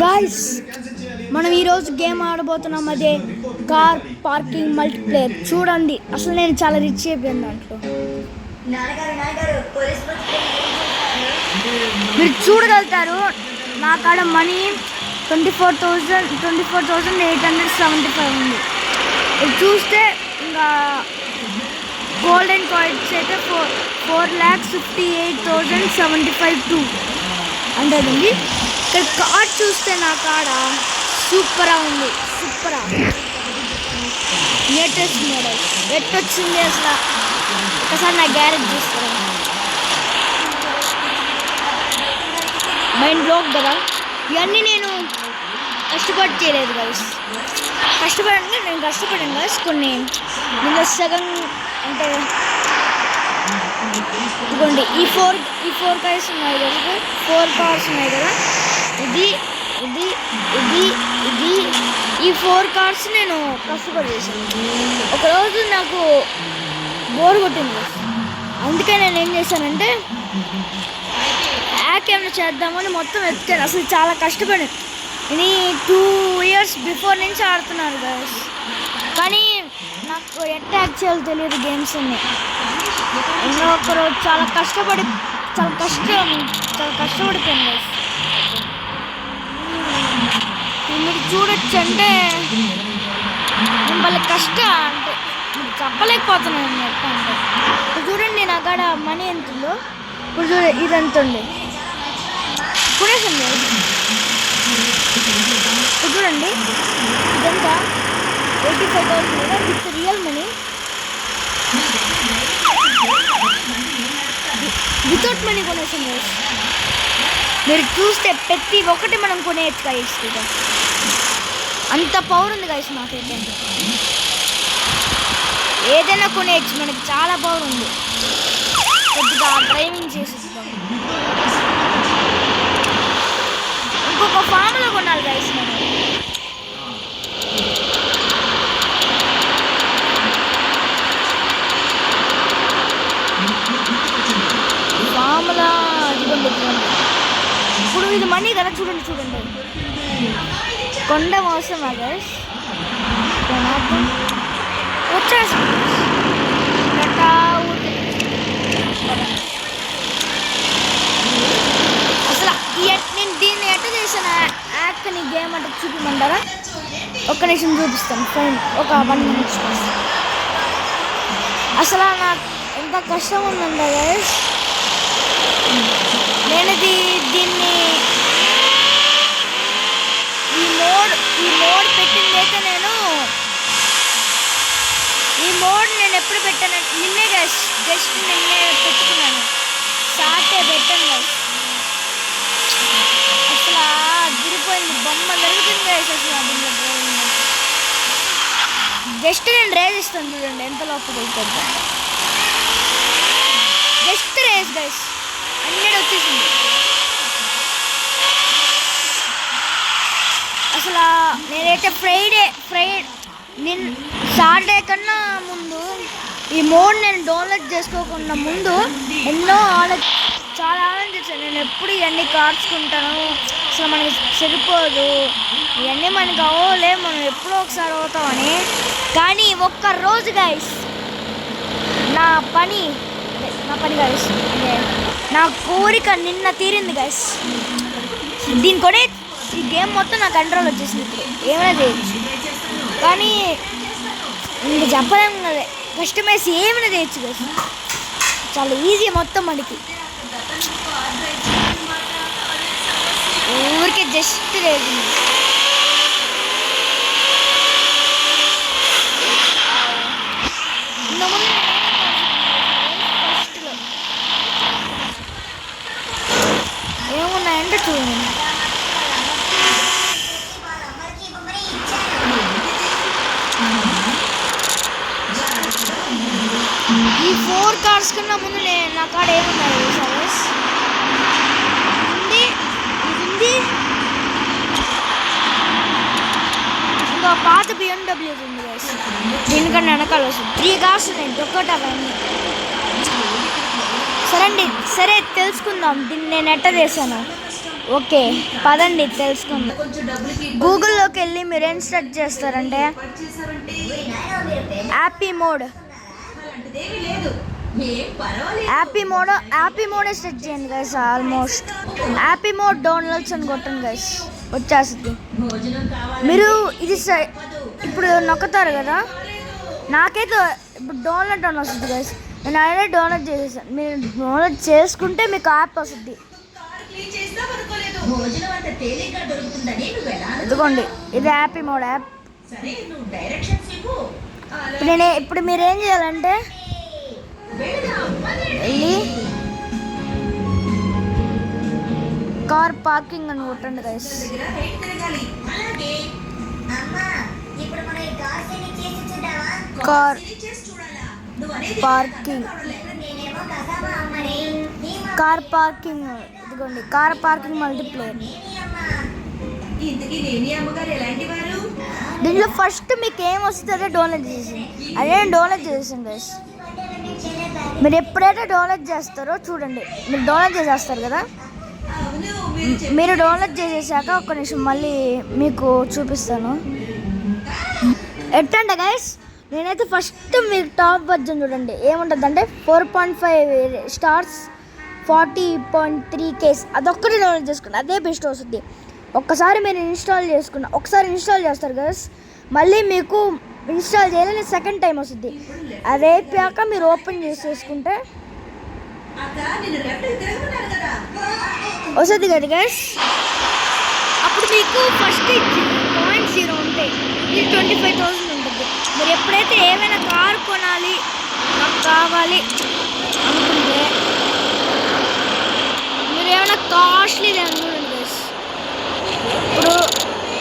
Guys మనం ఈరోజు game ఆడబోతున్నాం. అదే కార్ పార్కింగ్ మల్టీప్లేయర్. చూడండి, అసలు నేను చాలా రిచ్ అయిపోయాను దాంట్లో. మీరు చూడగలుగుతారు, నా కాడ మనీ 24,875 ఉంది. ఇది చూస్తే ఇంకా గోల్డెన్ కాయిన్స్ అయితే 4,58,075 ఉంది. ఇక్కడ కార్ చూస్తే నా కాడ సూపర్గా ఉంది. సూపర్గా లేటెస్ట్ మోడల్ ఎట్టొచ్చింది అసలు. ఒకసారి నా గ్యారేజ్ చూస్తాను. మైండ్ బ్లాక్ కదా. ఇవన్నీ నేను కష్టపడి చేయలేదు గైస్. నేను కష్టపడాను గైస్. కొన్ని నిన్న సగం అంటే ఇదిగోండి, ఈ ఫోర్ కార్స్ ఉన్నాయి కదా, 4 కార్స్ ఉన్నాయి కదా. ఇది ఇది ఇది ఇది ఈ 4 కార్స్ నేను కష్టపడి చేశాను. ఒకరోజు నాకు బోర్ కొట్టింది, అందుకే నేను ఏం చేశానంటే యాక్ ఏమైనా చేద్దామని మొత్తం ఎత్తుకాను. అసలు చాలా కష్టపడి నేను 2 years బిఫోర్ నుంచి ఆడుతున్నాను గైస్. కానీ నాకు ఎట్లా యాక్ చేయాలో తెలియదు గేమ్స్ అన్ని. ఎన్నో ఒకరోజు చాలా కష్టపడిపోయాను గైస్. మీరు చూడొచ్చు అంటే నేను వాళ్ళ కష్టం అంటే చెప్పలేకపోతున్నాను ఎట్లా అంటే. ఇప్పుడు చూడండి నా కాడ మనీ ఎంత ఉందో. ఇప్పుడు ఇది ఎంత ఉంది చూడేసండి. ఇప్పుడు చూడండి ఇదంతా 85,000 with real money. Without money కొనేసాం గైస్. మీరు చూస్తే ప్రతి ఒక్కటి మనం కొనేయచ్చు గైస్. అంత పవర్ ఉంది గైస్ మాకైతే. ఏదైనా కొనేయచ్చు, మనకి చాలా పవర్ ఉంది. కొద్దిగా డ్రైవింగ్ చేసేస్తాం. ఇంకొక ఫామ్లో కొనాలి గైస్ మనం. ఫామ్లా ఇదిగోండి. ఇప్పుడు ఇది మనీ కదా, చూడండి కొండ అవసరమా గైస్. వచ్చేసి అసలు నేను దీన్ని ఎట్లా చేశాను యాక్ని గేమ్ అంటే చూపిమంటారా? ఒక్క నిమిషం చూపిస్తాను. ఫైన్, ఒక 1 minute అసలు నాకు ఎంత కష్టం ఉందండి గైస్. నేను దీన్ని ఈ మోడ్ పెట్టింది అయితే ఈ మోడ్ నేను ఎప్పుడు పెట్టానంటే నిన్నే గైస్, జస్ట్ నిన్నే పెట్టుకున్నాను. సాటే పెట్టాను గైస్. అసలు అదిరిపోయింది, బొమ్మ జరుగుతుంది గైస్. అసలు జస్ట్ నేను రేజ్ ఇస్తాను చూడండి ఎంత లోపల వెళ్తుంది. జస్ట్ రేజ్ గైస్ 100 వచ్చేసింది. అసలు నేనైతే సాటర్డే కన్నా ముందు ఈ మోడ్ నేను డౌన్లోడ్ చేసుకోకుండా ముందు చాలా ఆలోచించాను. నేను ఎప్పుడు ఇవన్నీ కార్చుకుంటాను, అసలు మనకి సరిపోదు, ఇవన్నీ మనకి అవ్వలే, మనం ఎప్పుడో ఒకసారి అవుతామని. కానీ ఒక్కరోజు గైస్ నా పని గైస్, అంటే నా కోరిక నిన్న తీరింది గైస్. దీని కూడా ఈ గేమ్ మొత్తం నా కంట్రోల్ వచ్చేసింది. ఇప్పుడు ఏమైనా చేయొచ్చు, కానీ ఇంక చెప్పలేము కదా. కస్టమైజ్ ఏమైనా చేయొచ్చు గైస్, చాలా ఈజీ మొత్తం మనకి. ఊరికే జస్ట్ లేదు. ఏమున్నాయంటే చూడండి, ఈ 4 కార్స్ కన్నా ముందు నా కాడ ఏమున్నాయి సర్వీస్ ఉంది. ఇంకా పాత BMW ఉంది గైస్, దీనికన్నా వెనకాల వస్తుంది. 3 కార్స్ ఉన్నాయి, ఒక్కటి అవన్నీ. సరే తెలుసుకుందాం దీన్ని నేను ఎట్ట చేశాను. ఓకే పదండి తెలుసుకుందాం. గూగుల్లోకి వెళ్ళి మీరు ఏం సెర్చ్ చేస్తారంటే హ్యాపీ మోడ్ సెర్చ్ చేయండి guys. Almost happy mode downloads అని కొట్టండి గైస్, వచ్చేస్తుంది. మీరు ఇది ఇప్పుడు నొక్కుతారు కదా, నాకైతే ఇప్పుడు డౌన్లోడ్ అని వస్తుంది గైస్. నేను ఆల్రెడీ డౌన్లోడ్ చేసేసాను. మీరు డౌన్లోడ్ చేసుకుంటే మీకు యాప్ వస్తుంది. ఇదిగోండి ఇది హ్యాపీ మోడ్ యాప్. ఇప్పుడు మీరు ఏం చేయాలంటే వెళ్ళి కార్ పార్కింగ్ అని కొట్టండి గైస్. కార్ పార్కింగ్ ఇదిగోండి, కార్ పార్కింగ్ మల్టీప్లేయర్. దీంట్లో ఫస్ట్ మీకు ఏం వస్తుందో డౌన్లోడ్ చేసి అదే డౌన్లోడ్ చేసాను గైస్. మీరు ఎప్పుడైతే డౌన్లోడ్ చేస్తారో చూడండి, మీరు డౌన్లోడ్ చేసేస్తారు కదా, మీరు డౌన్లోడ్ చేసేసాక ఒక్క నిమిషం మళ్ళీ మీకు చూపిస్తాను. ఎట్టంటే గైస్, నేనైతే ఫస్ట్ మీకు టాప్ వర్జన్ చూడండి ఏముంటుంది అంటే 4.5 స్టార్స్ 40.3 అదొక్కటి డౌన్లోడ్ చేసుకుని అదే బెస్ట్ వస్తుంది. ఒక్కసారి మీరు ఒకసారి ఇన్స్టాల్ చేస్తారు గైస్, మళ్ళీ మీకు ఇన్స్టాల్ చేయాలని సెకండ్ టైం వస్తుంది. అది అయిపోయాక మీరు ఓపెన్ చేసుకుంటే వస్తుంది కదా గైస్. అప్పుడు మీకు ఫస్ట్ 0.0 ఉంటాయి, ఇది 25,000 ఉంటుంది. మీరు ఎప్పుడైతే ఏమైనా కారు కొనాలి నాకు కావాలి అనుకుంటే మీరు ఏమైనా కాస్ట్లీ చూడండి గైస్. ఇప్పుడు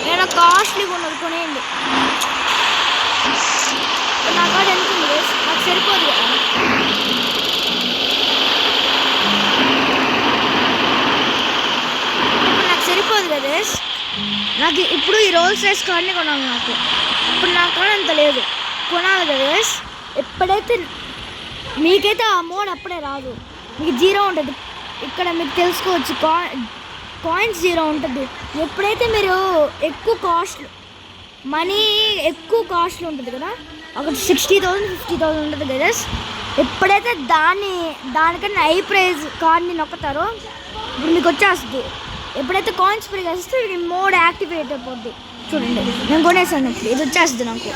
ఏమైనా కాస్ట్లీ కొనేయండి. నాకు అది ఎంత ఉంది గైస్, నాకు సరిపోదు కదా. నాకు సరిపోదు కదా గైస్. నాకు ఇప్పుడు ఈ రోల్స్ రైస్ కార్ని కొనాలి. ఇప్పుడు నాకు అంత లేదు, కొనాలి కదా గైస్. ఎప్పుడైతే మీకైతే ఆ అమౌంట్ అప్పుడే రాదు, మీకు 0 ఉంటుంది. ఇక్కడ మీకు తెలుసుకోవచ్చు కాయిన్స్ 0 ఉంటుంది. ఎప్పుడైతే మీరు ఎక్కువ ఎక్కువ కాస్ట్లు ఉంటుంది కదా, ఒక 60,000 50,000 ఉంటుంది కదా. ఎప్పుడైతే దానికన్నా హై ప్రైజ్ కార్డ్ని నొక్కుతారో ఇప్పుడు మీకు వచ్చేస్తుంది. ఎప్పుడైతే కాయిన్స్ ఫ్రీగా వస్తే మోడ్ యాక్టివేట్ అయిపోద్ది. చూడండి నేను కొనేసాను, ఇది వచ్చేస్తుంది నాకు.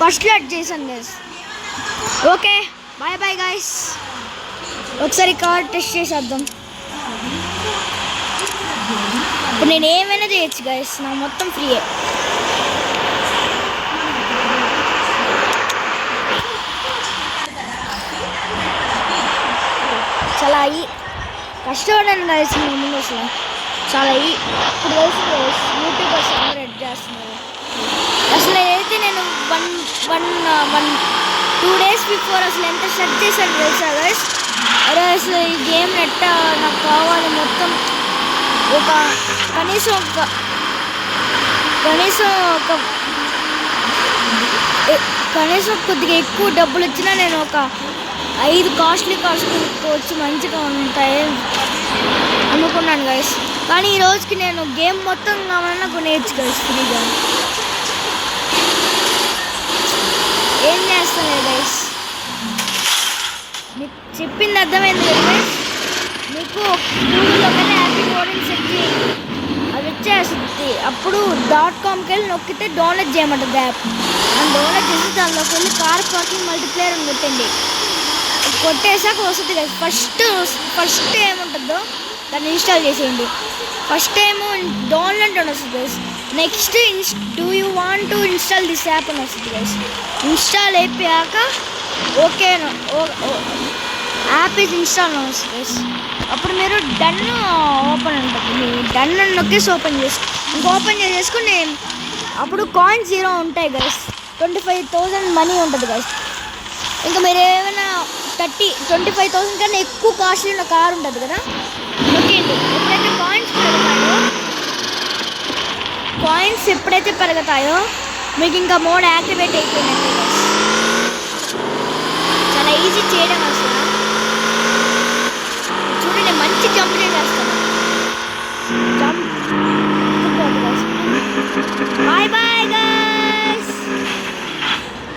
ఫస్ట్ లాట్ చేశాను guys. Okay bye bye guys. ఒకసారి కార్ టెస్ట్ చేసేద్దాం. ఇప్పుడు నేను ఏమైనా చేయొచ్చు గైస్, నాకు మొత్తం ఫ్రీయే. చాలా కష్టపడాను గైస్. ముందు అసలు చాలా ఇప్పుడు తెలిసింది గైస్, యూట్యూబర్స్ అందరూ ఎడ్ చేస్తున్నారు. అసలు ఏదైతే నేను 2 days బిఫోర్ అసలు ఎంత సెర్చ్ చేశాను తెలుసా గైస్. అరే అసలు ఈ గేమ్ నెట్ నాకు కావాలి మొత్తం కనీసం కొద్దిగా ఎక్కువ డబ్బులు వచ్చినా నేను ఒక 5 కాస్ట్లీ కార్స్ కొనుక్కోవచ్చు, మంచిగా ఉంటాయి అనుకున్నాను గైస్. కానీ ఈ రోజుకి నేను గేమ్ మొత్తం కావాలన్నా కొనేయచ్చు గైస్ ఫ్రీగా. ఏం చేస్తలేదు గైస్, మీకు చెప్పింది అర్థమైంది కదా గైస్. మీకు గూగుల్లో కానీ హ్యాపీ మోడల్ సెట్ చేయండి, అది వచ్చేస్తుంది. అప్పుడు .comకి వెళ్ళి నొక్కితే డౌన్లోడ్ చేయమంటుంది యాప్. అని డౌన్లోడ్ చేసి దానిలోకి వెళ్ళి కార్ పార్కింగ్ మల్టీప్లేయర్ అని కొట్టండి. కొట్టేసాక వస్తుంది కదా. ఫస్ట్ ఏముంటుందో దాన్ని ఇన్స్టాల్ చేసేయండి. ఫస్ట్ ఏమో డౌన్లోడ్ అని వస్తుంది guys. Next do you want to install this app అని వస్తుంది గైస్. ఇన్స్టాల్ అయిపోయాక ఓకే యాప్ ఈజ్ ఇన్స్టాల్ అని వస్తుంది గైస్. అప్పుడు మీరు డన్ ఓపెన్ ఉంటుంది, మీరు డన్ అని నొక్కేసి ఓపెన్ చేసుకుని అప్పుడు కాయిన్స్ 0 ఉంటాయి గైస్. 25,000 మనీ ఉంటుంది గైస్. ఇంకా మీరు ఏమైనా 25,000 కన్నా ఎక్కువ కాస్ట్లీ ఉన్న కార్ ఉంటుంది కదా, నొక్కేయండి. ఎప్పుడైతే పెరుగుతాయో మీకు ఇంకా మోడ్ యాక్టివేట్ అయిపోయినట్టే గైస్. చాలా ఈజీ చేయడం అసలు. చూడండి మంచి జంప్ చేస్తాను. జంప్